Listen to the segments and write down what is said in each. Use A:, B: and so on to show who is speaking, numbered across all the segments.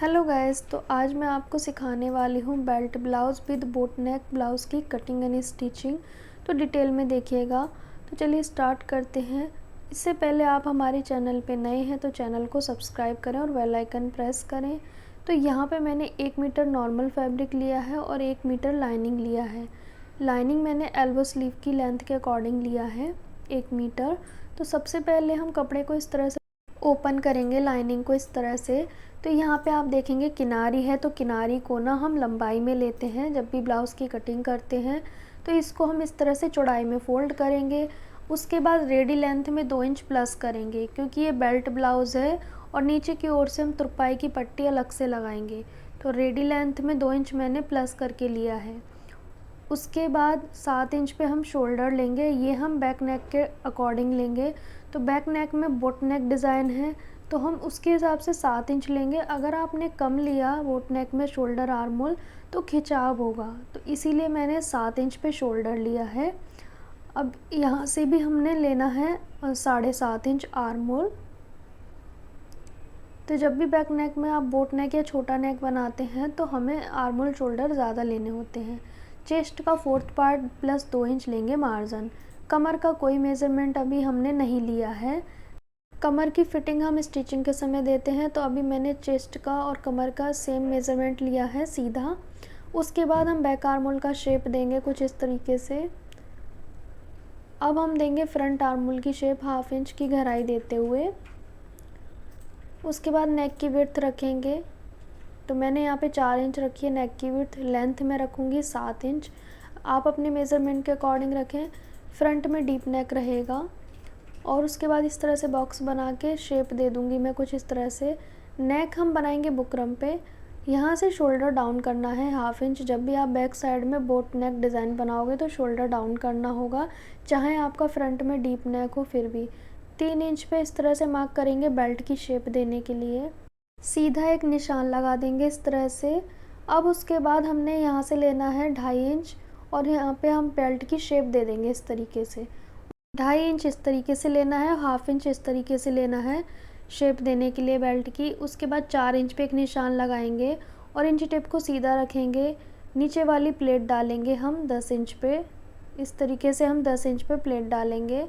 A: Hello guys, तो आज मैं आपको सिखाने वाली हूँ belt blouse with boat neck blouse की कटिंग एंड स्टिचिंग। तो डिटेल में देखिएगा। तो चलिए स्टार्ट करते हैं। इससे पहले आप हमारे चैनल पे नए हैं तो चैनल को सब्सक्राइब करें और बेल आइकन प्रेस करें। तो यहाँ पे मैंने 1 मीटर नॉर्मल फैब्रिक लिया है और 1 मीटर लाइनिंग लिया है। लाइनिंग मैंने एल्बो स्लीव की लेंथ के अकॉर्डिंग लिया है 1 मीटर। तो सबसे पहले हम कपड़े को इस तरह से ओपन करेंगे, लाइनिंग को इस तरह से। तो यहाँ पे आप देखेंगे किनारी है, तो किनारी को ना हम लंबाई में लेते हैं जब भी ब्लाउज़ की कटिंग करते हैं। तो इसको हम इस तरह से चौड़ाई में फ़ोल्ड करेंगे। उसके बाद रेडी लेंथ में 2 इंच प्लस करेंगे, क्योंकि ये बेल्ट ब्लाउज़ है और नीचे की ओर से हम तुरपाई की पट्टी अलग से लगाएंगे। तो रेडी लेंथ में 2 इंच मैंने प्लस करके लिया है। उसके बाद 7 इंच पे हम शोल्डर लेंगे, ये हम बैक नेक के अकॉर्डिंग लेंगे। तो बैक नेक में बोट नेक डिज़ाइन है तो हम उसके हिसाब से 7 इंच लेंगे। अगर आपने कम लिया बोट नेक में शोल्डर आर्म होल तो खिंचाव होगा, तो इसीलिए मैंने 7 इंच पे शोल्डर लिया है। अब यहाँ से भी हमने लेना है 7.5 इंच आर्म होल। तो जब भी बैक नेक में आप बोट नेक या छोटा नेक बनाते हैं तो हमें आर्म होल शोल्डर ज़्यादा लेने होते हैं। चेस्ट का 4th पार्ट प्लस 2 इंच लेंगे मार्जिन। कमर का कोई मेज़रमेंट अभी हमने नहीं लिया है। कमर की फिटिंग हम स्टिचिंग के समय देते हैं, तो अभी मैंने चेस्ट का और कमर का सेम मेज़रमेंट लिया है सीधा। उसके बाद हम बैक आर्म होल का शेप देंगे कुछ इस तरीके से। अब हम देंगे फ्रंट आर्म होल की शेप 1/2 इंच की गहराई देते हुए। उसके बाद नेक की विड्थ रखेंगे। तो मैंने यहाँ पे 4 इंच रखी है नेक की विड्थ। लेंथ में रखूँगी 7 इंच। आप अपने मेज़रमेंट के अकॉर्डिंग रखें। फ्रंट में डीप नेक रहेगा और उसके बाद इस तरह से बॉक्स बना के शेप दे दूँगी मैं कुछ इस तरह से। नेक हम बनाएंगे बुकरम पे। यहाँ से शोल्डर डाउन करना है 1/2 इंच। जब भी आप बैक साइड में बोट नेक डिज़ाइन बनाओगे तो शोल्डर डाउन करना होगा, चाहे आपका फ्रंट में डीप नेक हो फिर भी। 3 इंच पे इस तरह से मार्क करेंगे बेल्ट की शेप देने के लिए। सीधा एक निशान लगा देंगे इस तरह से। अब उसके बाद हमने यहाँ से लेना है 2.5 इंच और यहाँ पे हम बेल्ट की शेप दे देंगे इस तरीके से। 2.5 इंच इस तरीके से लेना है, 1/2 इंच इस तरीके से लेना है शेप देने के लिए बेल्ट की। उसके बाद 4 इंच पे एक निशान लगाएंगे और इंची टेप को सीधा रखेंगे। नीचे वाली प्लेट डालेंगे हम 10 इंच पे। इस तरीके से हम 10 इंच पे प्लेट डालेंगे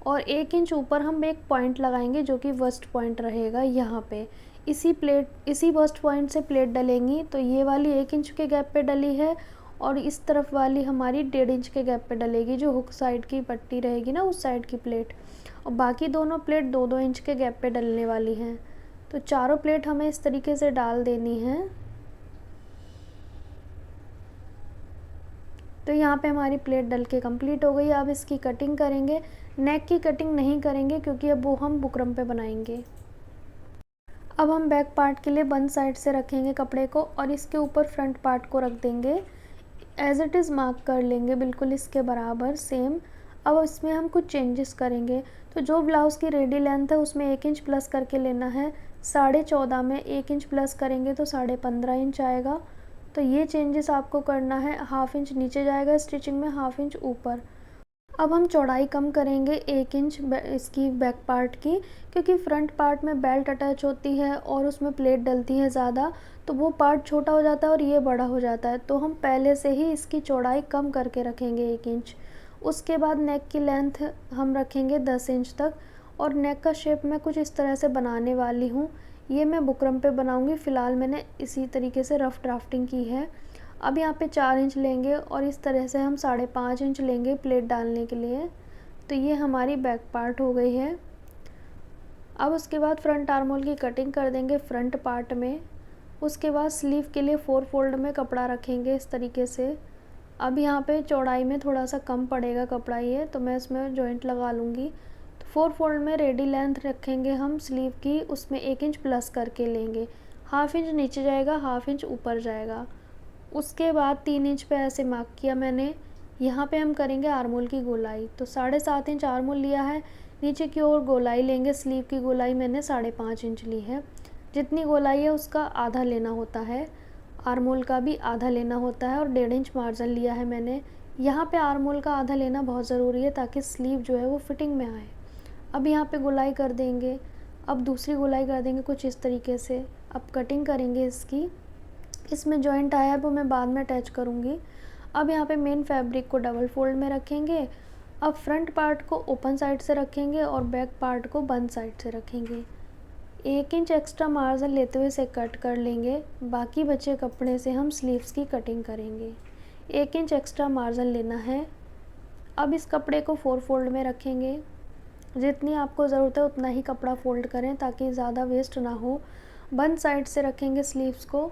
A: और 1 इंच ऊपर हम एक पॉइंट लगाएंगे जो कि वर्स्ट पॉइंट रहेगा यहाँ पे। इसी वर्स्ट पॉइंट से प्लेट डलेंगी। तो ये वाली 1 इंच के गैप पे डली है और इस तरफ वाली हमारी 1.5 इंच के गैप पे डलेगी, जो हुक साइड की पट्टी रहेगी ना उस साइड की प्लेट। और बाकी दोनों प्लेट 2-2 इंच के गैप पे डलने वाली हैं। तो चारों प्लेट हमें इस तरीके से डाल देनी है। तो यहाँ पे हमारी प्लेट डल के कंप्लीट हो गई। अब इसकी कटिंग करेंगे। नेक की कटिंग नहीं करेंगे क्योंकि अब वो हम बुकरम पे बनाएंगे। अब हम बैक पार्ट के लिए बंद साइड से रखेंगे कपड़े को और इसके ऊपर फ्रंट पार्ट को रख देंगे। एज इट इज़ मार्क कर लेंगे बिल्कुल इसके बराबर सेम। अब इसमें हम कुछ चेंजेस करेंगे। तो जो ब्लाउज़ की रेडी लेंथ है उसमें 1 इंच प्लस करके लेना है। 14.5 में 1 इंच प्लस करेंगे तो 15.5 इंच आएगा। तो ये चेंजेस आपको करना है। 1/2 इंच नीचे जाएगा स्टिचिंग में, 1/2 इंच ऊपर। अब हम चौड़ाई कम करेंगे 1 इंच इसकी बैक पार्ट की, क्योंकि फ्रंट पार्ट में बेल्ट अटैच होती है और उसमें प्लेट डलती है ज़्यादा, तो वो पार्ट छोटा हो जाता है और ये बड़ा हो जाता है। तो हम पहले से ही इसकी चौड़ाई कम करके रखेंगे 1 इंच। उसके बाद नेक की लेंथ हम रखेंगे 10 इंच तक और नेक का शेप मैं कुछ इस तरह से बनाने वाली हूँ। ये मैं बुकरम पे बनाऊँगी। फ़िलहाल मैंने इसी तरीके से रफ़ ड्राफ्टिंग की है। अब यहाँ पे 4 इंच लेंगे और इस तरह से हम 5.5 इंच लेंगे प्लेट डालने के लिए। तो ये हमारी बैक पार्ट हो गई है। अब उसके बाद फ्रंट आर्म होल की कटिंग कर देंगे फ्रंट पार्ट में। उसके बाद स्लीव के लिए 4 फोल्ड में कपड़ा रखेंगे इस तरीके से। अब यहाँ पे चौड़ाई में थोड़ा सा कम पड़ेगा कपड़ा ये, तो मैं इसमें जॉइंट लगा लूँगी। तो 4 फोल्ड में रेडी लेंथ रखेंगे हम स्लीव की, उसमें 1 इंच प्लस करके लेंगे। 1/2 इंच नीचे जाएगा, 1/2 इंच ऊपर जाएगा। उसके बाद 3 इंच पे ऐसे मार्क किया मैंने। यहाँ पे हम करेंगे आर्म होल की गोलाई। तो 7.5 इंच आर्म होल लिया है। नीचे की ओर गोलाई लेंगे। स्लीव की गोलाई मैंने 5.5 इंच ली है। जितनी गोलाई है उसका आधा लेना होता है। आर्म होल का भी आधा लेना होता है और 1.5 इंच मार्जिन लिया है मैंने। यहाँ पे आर्म होल का आधा लेना बहुत ज़रूरी है ताकि स्लीव जो है वो फिटिंग में आए। अब यहाँ पे गोलाई कर देंगे। अब दूसरी गोलाई कर देंगे कुछ इस तरीके से। अब कटिंग करेंगे इसकी। इसमें जॉइंट आया है वो मैं बाद में अटैच करूँगी। अब यहाँ पे मेन फैब्रिक को डबल फोल्ड में रखेंगे। अब फ्रंट पार्ट को ओपन साइड से रखेंगे और बैक पार्ट को बंद साइड से रखेंगे। 1 इंच एक्स्ट्रा मार्जिन लेते हुए इसे कट कर लेंगे। बाकी बचे कपड़े से हम स्लीव्स की कटिंग करेंगे। 1 इंच एक्स्ट्रा मार्जिन लेना है। अब इस कपड़े को 4 फोल्ड में रखेंगे। जितनी आपको ज़रूरत है उतना ही कपड़ा फोल्ड करें ताकि ज़्यादा वेस्ट ना हो। बंद साइड से रखेंगे स्लीव्स को।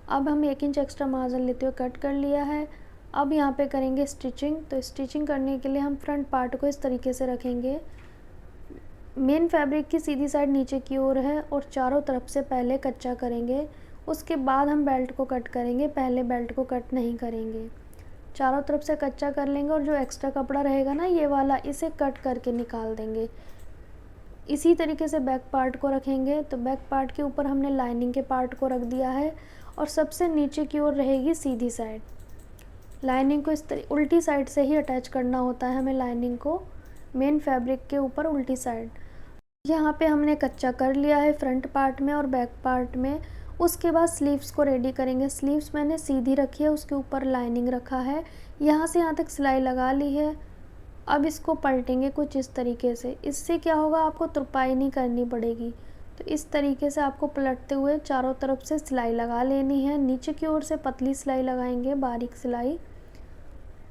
A: अब हम 1 इंच एक्स्ट्रा मार्जिन लेते हुए कट कर लिया है। अब यहाँ पे करेंगे स्टिचिंग। तो स्टिचिंग करने के लिए हम फ्रंट पार्ट को इस तरीके से रखेंगे। मेन फैब्रिक की सीधी साइड नीचे की ओर है और चारों तरफ से पहले कच्चा करेंगे, उसके बाद हम बेल्ट को कट करेंगे। पहले बेल्ट को कट नहीं करेंगे, चारों तरफ से कच्चा कर लेंगे और जो एक्स्ट्रा कपड़ा रहेगा ना ये वाला, इसे कट करके निकाल देंगे। इसी तरीके से बैक पार्ट को रखेंगे। तो बैक पार्ट के ऊपर हमने लाइनिंग के पार्ट को रख दिया है और सबसे नीचे की ओर रहेगी सीधी साइड। लाइनिंग को इस तरह उल्टी साइड से ही अटैच करना होता है हमें लाइनिंग को मेन फैब्रिक के ऊपर उल्टी साइड। यहाँ पे हमने कच्चा कर लिया है फ्रंट पार्ट में और बैक पार्ट में। उसके बाद स्लीव्स को रेडी करेंगे। स्लीव्स मैंने सीधी रखी है, उसके ऊपर लाइनिंग रखा है, यहाँ से यहाँ तक सिलाई लगा ली है। अब इसको पलटेंगे कुछ इस तरीके से। इससे क्या होगा, आपको तुरपाई नहीं करनी पड़ेगी। तो इस तरीके से आपको पलटते हुए चारों तरफ से सिलाई लगा लेनी है। नीचे की ओर से पतली सिलाई लगाएंगे, बारीक सिलाई।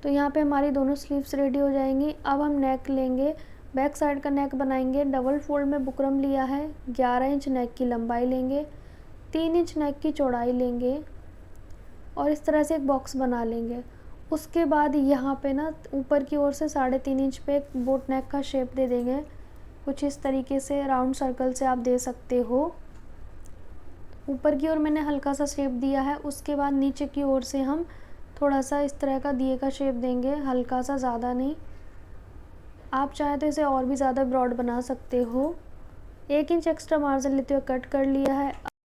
A: तो यहाँ पे हमारी दोनों स्लीव्स रेडी हो जाएंगी। अब हम नेक लेंगे, बैक साइड का नेक बनाएंगे। डबल फोल्ड में बुकरम लिया है। 11 इंच नेक की लंबाई लेंगे, 3 इंच नेक की चौड़ाई लेंगे और इस तरह से एक बॉक्स बना लेंगे। उसके बाद यहाँ पे ना ऊपर की ओर से 3.5 इंच पे एक बोट नेक का शेप दे देंगे। कुछ इस तरीके से राउंड सर्कल से आप दे सकते हो। ऊपर की ओर मैंने हल्का सा शेप दिया है। उसके बाद नीचे की ओर से हम थोड़ा सा इस तरह का दिए का शेप देंगे, हल्का सा, ज़्यादा नहीं। आप चाहे तो इसे और भी ज़्यादा ब्रॉड बना सकते हो। 1 इंच एक्स्ट्रा मार्जिन लेते हुए कट कर लिया है।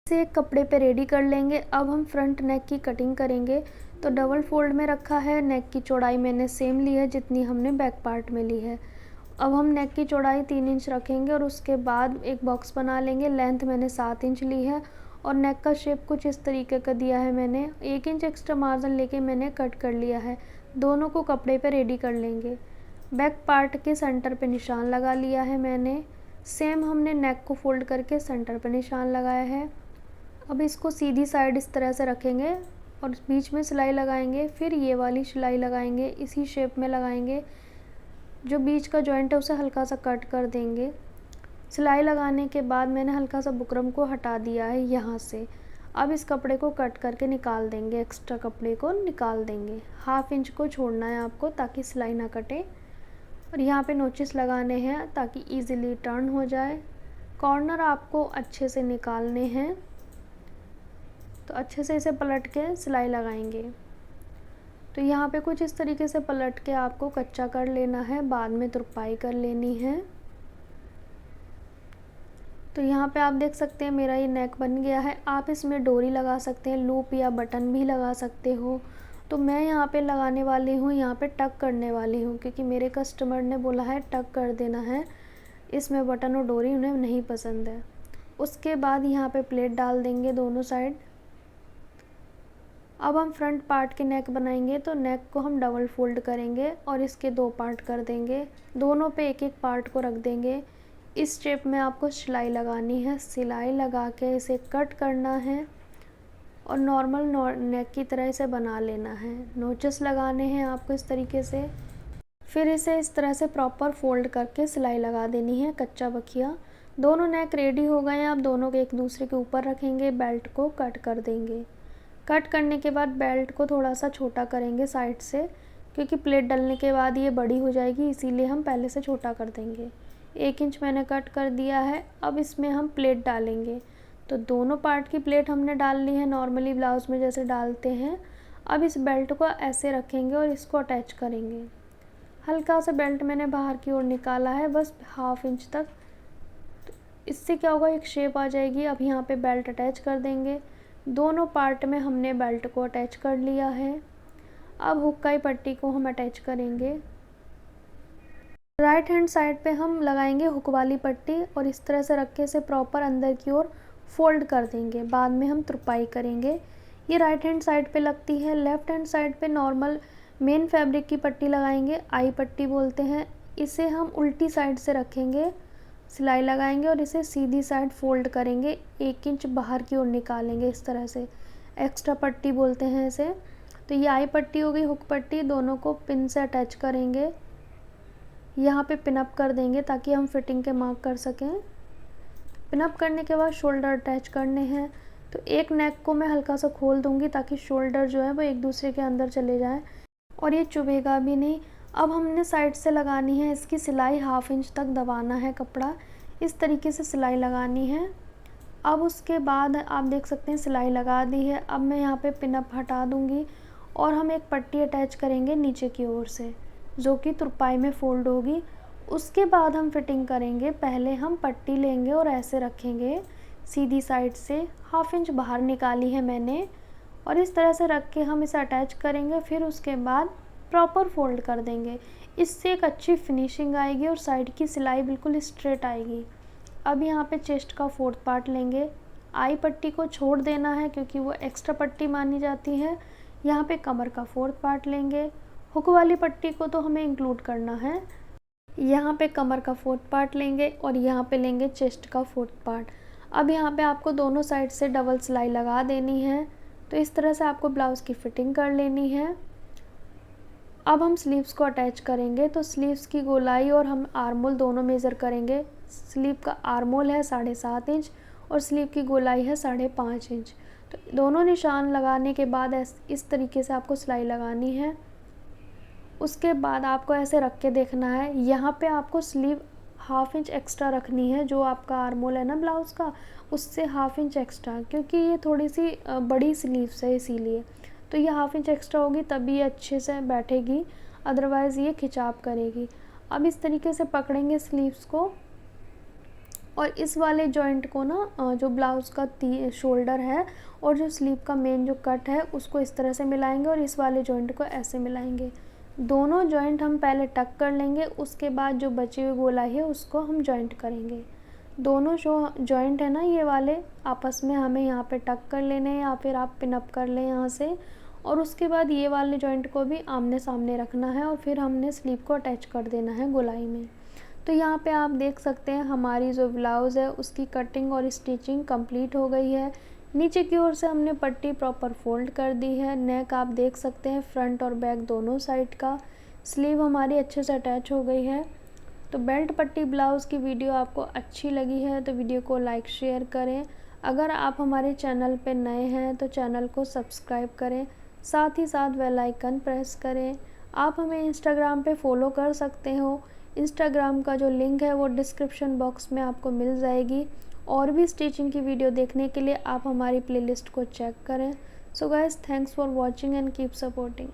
A: इसे एक कपड़े पे रेडी कर लेंगे। अब हम फ्रंट नेक की कटिंग करेंगे। तो डबल फोल्ड में रखा है। नेक की चौड़ाई मैंने सेम ली है जितनी हमने बैक पार्ट में ली है। अब हम नेक की चौड़ाई 3 इंच रखेंगे और उसके बाद एक बॉक्स बना लेंगे। लेंथ मैंने 7 इंच ली है और नेक का शेप कुछ इस तरीके का दिया है मैंने। 1 इंच एक्स्ट्रा मार्जिन लेके मैंने कट कर लिया है। दोनों को कपड़े पे रेडी कर लेंगे। बैक पार्ट के सेंटर पे निशान लगा लिया है मैंने। सेम हमने नेक को फोल्ड करके सेंटर पे निशान लगाया है। अब इसको सीधी साइड इस तरह से रखेंगे और बीच में सिलाई लगाएंगे। फिर ये वाली सिलाई लगाएंगे, इसी शेप में लगाएंगे। जो बीच का जॉइंट है उसे हल्का सा कट कर देंगे। सिलाई लगाने के बाद मैंने हल्का सा बुकरम को हटा दिया है यहाँ से। अब इस कपड़े को कट करके निकाल देंगे, एक्स्ट्रा कपड़े को निकाल देंगे। 1/2 इंच को छोड़ना है आपको ताकि सिलाई ना कटे। और यहाँ पे नोचिस लगाने हैं ताकि इजीली टर्न हो जाए। कॉर्नर आपको अच्छे से निकालने हैं। तो अच्छे से इसे पलट के सिलाई लगाएंगे। तो यहाँ पे कुछ इस तरीके से पलट के आपको कच्चा कर लेना है, बाद में तुरपाई कर लेनी है। तो यहाँ पे आप देख सकते हैं मेरा ये नेक बन गया है। आप इसमें डोरी लगा सकते हैं, लूप या बटन भी लगा सकते हो। तो मैं यहाँ पे लगाने वाली हूँ, यहाँ पे टक करने वाली हूँ क्योंकि मेरे कस्टमर ने बोला है टक कर देना है। इसमें बटन और डोरी उन्हें नहीं पसंद है। उसके बाद यहाँ पे प्लेट डाल देंगे दोनों साइड। अब हम फ्रंट पार्ट के नेक बनाएंगे। तो नेक को हम डबल फोल्ड करेंगे और इसके 2 पार्ट कर देंगे। दोनों पे एक एक पार्ट को रख देंगे। इस शेप में आपको सिलाई लगानी है। सिलाई लगा के इसे कट करना है और नॉर्मल नेक की तरह इसे बना लेना है। नोचेस लगाने हैं आपको इस तरीके से। फिर इसे इस तरह से प्रॉपर फोल्ड करके सिलाई लगा देनी है, कच्चा बखिया। दोनों नेक रेडी हो गए हैं। अब दोनों को एक दूसरे के ऊपर रखेंगे, बेल्ट को कट कर देंगे। कट करने के बाद बेल्ट को थोड़ा सा छोटा करेंगे साइड से क्योंकि प्लेट डलने के बाद ये बड़ी हो जाएगी, इसीलिए हम पहले से छोटा कर देंगे। 1 इंच मैंने कट कर दिया है। अब इसमें हम प्लेट डालेंगे। तो दोनों पार्ट की प्लेट हमने डाल ली है, नॉर्मली ब्लाउज़ में जैसे डालते हैं। अब इस बेल्ट को ऐसे रखेंगे और इसको अटैच करेंगे। हल्का सा बेल्ट मैंने बाहर की ओर निकाला है, बस 1/2 इंच तक। तो इससे क्या होगा, एक शेप आ जाएगी। अब यहाँ पे बेल्ट अटैच कर देंगे। दोनों पार्ट में हमने बेल्ट को अटैच कर लिया है। अब हुक्काई पट्टी को हम अटैच करेंगे। राइट हैंड साइड पे हम लगाएंगे हुक वाली पट्टी और इस तरह से रख के इसे प्रॉपर अंदर की ओर फोल्ड कर देंगे, बाद में हम तुरपाई करेंगे। ये राइट हैंड साइड पे लगती है। लेफ़्ट हैंड साइड पे नॉर्मल मेन फैब्रिक की पट्टी लगाएंगे, आई पट्टी बोलते हैं। इसे हम उल्टी साइड से रखेंगे, सिलाई लगाएंगे और इसे सीधी साइड फोल्ड करेंगे, 1 इंच बाहर की ओर निकालेंगे इस तरह से। एक्स्ट्रा पट्टी बोलते हैं इसे। तो ये आई पट्टी हो गई, हुक पट्टी, दोनों को पिन से अटैच करेंगे। यहाँ पे पिन अप कर देंगे ताकि हम फिटिंग के मार्क कर सकें। पिन अप करने के बाद शोल्डर अटैच करने हैं। तो एक नेक को मैं हल्का सा खोल दूँगी ताकि शोल्डर जो है वो एक दूसरे के अंदर चले जाए और ये चुभेगा भी नहीं। अब हमने साइड से लगानी है इसकी सिलाई, 1/2 इंच तक दबाना है कपड़ा, इस तरीके से सिलाई लगानी है। अब उसके बाद आप देख सकते हैं सिलाई लगा दी है। अब मैं यहाँ पे पिन अप हटा दूँगी और हम एक पट्टी अटैच करेंगे नीचे की ओर से, जो कि तुरपाई में फ़ोल्ड होगी। उसके बाद हम फिटिंग करेंगे। पहले हम पट्टी लेंगे और ऐसे रखेंगे सीधी साइड से, 1/2 इंच बाहर निकाली है मैंने, और इस तरह से रख के हम इसे अटैच करेंगे। फिर उसके बाद प्रॉपर फोल्ड कर देंगे। इससे एक अच्छी फिनिशिंग आएगी और साइड की सिलाई बिल्कुल स्ट्रेट आएगी। अब यहाँ पे चेस्ट का 4th पार्ट लेंगे। आई पट्टी को छोड़ देना है क्योंकि वो एक्स्ट्रा पट्टी मानी जाती है। यहाँ पे कमर का 4th पार्ट लेंगे। हुक वाली पट्टी को तो हमें इंक्लूड करना है। यहाँ पे कमर का 4th पार्ट लेंगे और यहाँ पे लेंगे चेस्ट का 4th पार्ट। अब यहाँ पे आपको दोनों साइड से डबल सिलाई लगा देनी है। तो इस तरह से आपको ब्लाउज़ की फ़िटिंग कर लेनी है। अब हम स्लीव्स को अटैच करेंगे। तो स्लीव्स की गोलाई और हम आर्मोल दोनों मेज़र करेंगे। स्लीव का आर्मोल है 7.5 इंच और स्लीव की गोलाई है 5.5 इंच। तो दोनों निशान लगाने के बाद इस तरीके से आपको सिलाई लगानी है। उसके बाद आपको ऐसे रख के देखना है। यहाँ पे आपको स्लीव 1/2 इंच एक्स्ट्रा रखनी है, जो आपका आर्मोल है ना ब्लाउज़ का, उससे 1/2 इंच एक्स्ट्रा, क्योंकि ये थोड़ी सी बड़ी स्लीव्स है इसीलिए। तो ये 1/2 इंच एक्स्ट्रा होगी तभी ये अच्छे से बैठेगी, अदरवाइज़ ये खिंचाव करेगी। अब इस तरीके से पकड़ेंगे स्लीव्स को और इस वाले जॉइंट को ना जो ब्लाउज़ का शोल्डर है और जो स्लीव का मेन जो कट है उसको इस तरह से मिलाएंगे और इस वाले जॉइंट को ऐसे मिलाएंगे। दोनों जॉइंट हम पहले टक कर लेंगे, उसके बाद जो बची हुई गोलाई है उसको हम जॉइंट करेंगे। दोनों जो जॉइंट है ना ये वाले, आपस में हमें यहाँ पे टक कर लेने हैं या फिर आप पिन अप कर लें यहाँ से, और उसके बाद ये वाले जॉइंट को भी आमने सामने रखना है और फिर हमने स्लीव को अटैच कर देना है गोलाई में। तो यहाँ पे आप देख सकते हैं हमारी जो ब्लाउज़ है उसकी कटिंग और स्टिचिंग कंप्लीट हो गई है। नीचे की ओर से हमने पट्टी प्रॉपर फोल्ड कर दी है। नेक आप देख सकते हैं फ्रंट और बैक दोनों साइड का। स्लीव हमारी अच्छे से अटैच हो गई है। तो बेल्ट पट्टी ब्लाउज़ की वीडियो आपको अच्छी लगी है तो वीडियो को लाइक शेयर करें। अगर आप हमारे चैनल पे नए हैं तो चैनल को सब्सक्राइब करें, साथ ही साथ बेल आइकन प्रेस करें। आप हमें इंस्टाग्राम पे फॉलो कर सकते हो। इंस्टाग्राम का जो लिंक है वो डिस्क्रिप्शन बॉक्स में आपको मिल जाएगी। और भी स्टिचिंग की वीडियो देखने के लिए आप हमारी प्लेलिस्ट को चेक करें। So guys, thanks for watching and keep supporting.